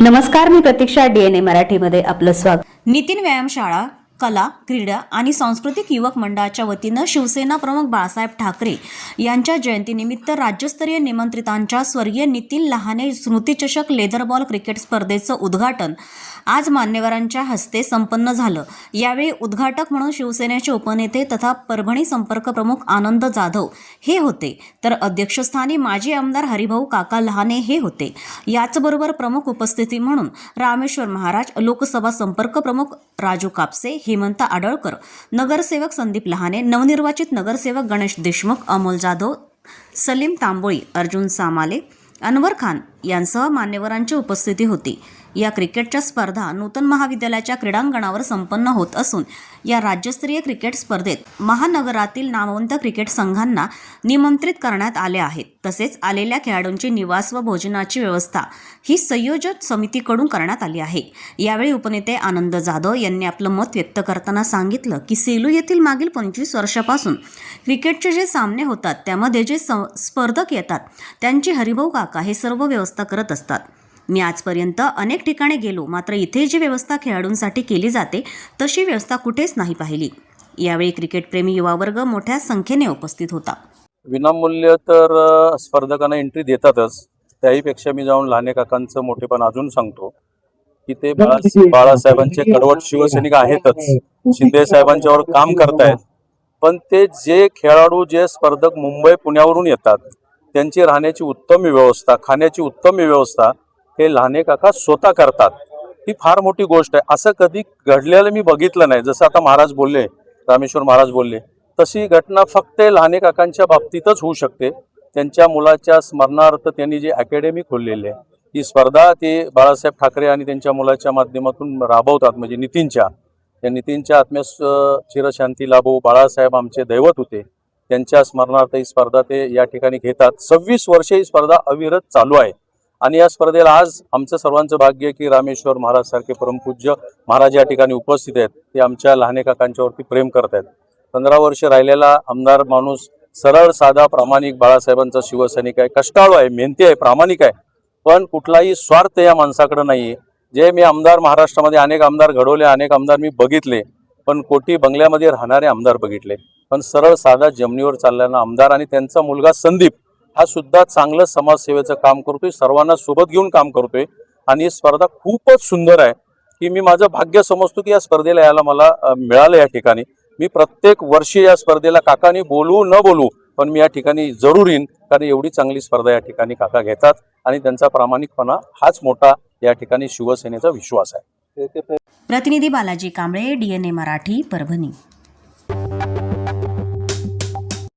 नमस्कार, मी प्रतीक्षा. DNA मराठीमध्ये आपलं स्वागत. नितीन व्यायामशाळा कला, क्रीडा आणि सांस्कृतिक युवक मंडळाच्या वतीनं शिवसेना प्रमुख बाळासाहेब ठाकरे यांच्या जयंतीनिमित्त राज्यस्तरीय निमंत्रितांच्या स्वर्गीय नितीन लहाने स्मृतिचषक लेदरबॉल क्रिकेट स्पर्धेचं उद्घाटन आज मान्यवरांच्या हस्ते संपन्न झालं. यावेळी उद्घाटक म्हणून शिवसेनेचे उपनेते तथा परभणी संपर्क प्रमुख आनंद जाधव हे होते, तर अध्यक्षस्थानी माजी आमदार हरिभाऊ काका लहाने हे होते. याचबरोबर प्रमुख उपस्थिती म्हणून रामेश्वर महाराज, लोकसभा संपर्क प्रमुख राजू कापसे, हेमंत आडळकर, नगरसेवक संदीप लहाने, नवनिर्वाचित नगरसेवक गणेश देशमुख, अमोल जाधव, सलीम तांबोळी, अर्जुन सामाले, अनवर खान यांसह मान्यवरांची उपस्थिती होती. या क्रिकेटच्या स्पर्धा नूतन महाविद्यालयाच्या क्रीडांगणावर संपन्न होत असून या राज्यस्तरीय क्रिकेट स्पर्धेत महानगरातील नामवंत क्रिकेट संघांना निमंत्रित करण्यात आले आहेत. तसेच आलेल्या खेळाडूंची निवास व भोजनाची व्यवस्था ही संयोजक समितीकडून करण्यात आली आहे. यावेळी उपनेते आनंद जाधव यांनी आपलं मत व्यक्त करताना सांगितलं की सेलू येथील मागील 25 वर्षापासून क्रिकेटचे जे सामने होतात त्यामध्ये जे स्पर्धक येतात त्यांची हरिभाऊ काका हे सर्व व्यवस्था करत असतात. मी आजपर्यंत अनेक ठिकाणी गेलो, मात्र इथे जी व्यवस्था खेळाडूंसाठी केली जाते तशी व्यवस्था कुठेच नाही पाहिली. यावेळी क्रिकेटप्रेमी युवा वर्ग मोठ्या संख्येने उपस्थित होता. विनामूल्य तर स्पर्धकांना एंट्री देतातच, त्याहीपेक्षा मी जाऊन लहाने काकांचं मोठेपण अजून सांगतो की ते बाळासाहेबांचे कडवट शिवसैनिक आहेतच, शिंदे साहेबांच्यावर काम करतायत. पण ते जे खेळाडू, जे स्पर्धक मुंबई पुण्यावरून येतात त्यांची राहण्याची उत्तम व्यवस्था, खाण्याची उत्तम व्यवस्था हे लहाने काका स्वतः करतात. ही फार मोठी गोष्ट आहे. असं कधी घडलेलं मी बघितलं नाही. जसं आता महाराज बोलले, रामेश्वर महाराज बोलले, तशी घटना फक्त लहाने काकांच्या बाबतीतच होऊ शकते. त्यांच्या मुलाच्या स्मरणार्थ त्यांनी जी अकॅडमी खोललेली आहे, ही स्पर्धा ते बाळासाहेब ठाकरे आणि त्यांच्या मुलाच्या माध्यमातून राबवतात. म्हणजे नितीनच्या आत्म्यास चिरशांती लाभो. बाळासाहेब आमचे दैवत होते, त्यांच्या स्मरणार्थ ही स्पर्धा ते या ठिकाणी घेतात. 26 वर्षे ही स्पर्धा अविरत चालू आहे. आणि या स्पर्धेला आज आमचं सर्वांचं भाग्य की रामेश्वर महाराज सारखे परमपूज्य महाराज या ठिकाणी उपस्थित आहेत. ते आमच्या लहाने काकांच्यावरती प्रेम करत आहेत. 15 वर्ष राहिलेला आमदार माणूस, सरळ साधा प्रामाणिक बाळासाहेबांचा शिवसैनिक आहे, कष्टाळू आहे, मेहनती आहे, प्रामाणिक आहे, पण कुठलाही स्वार्थ या माणसाकडे नाही आहे. जे मी आमदार महाराष्ट्रामध्ये अनेक आमदार घडवले, अनेक आमदार मी बघितले, पण कोटी बंगल्यामध्ये राहणारे आमदार बघितले, पण सरळ साधा जमिनीवर चाललेला आमदार. आणि त्यांचा मुलगा संदीप हा सुद्धा चांगलं समाजसेवेचं काम करतोय, सर्वांना सोबत घेऊन काम करतोय. आणि ही स्पर्धा खूपच सुंदर आहे की मी माझं भाग्य समजतो की या स्पर्धेला यायला मला मिळालं. या ठिकाणी मी प्रत्येक वर्षी या स्पर्धेला काकानी बोलू न बोलू पण मी या ठिकाणी जरूर येईन, कारण एवढी चांगली स्पर्धा या ठिकाणी काका घेतात आणि त्यांचा प्रामाणिकपणा हाच मोठा या ठिकाणी शिवसेनेचा विश्वास आहे. प्रतिनिधी बालाजी कांबळे, DNA मराठी, परभणी.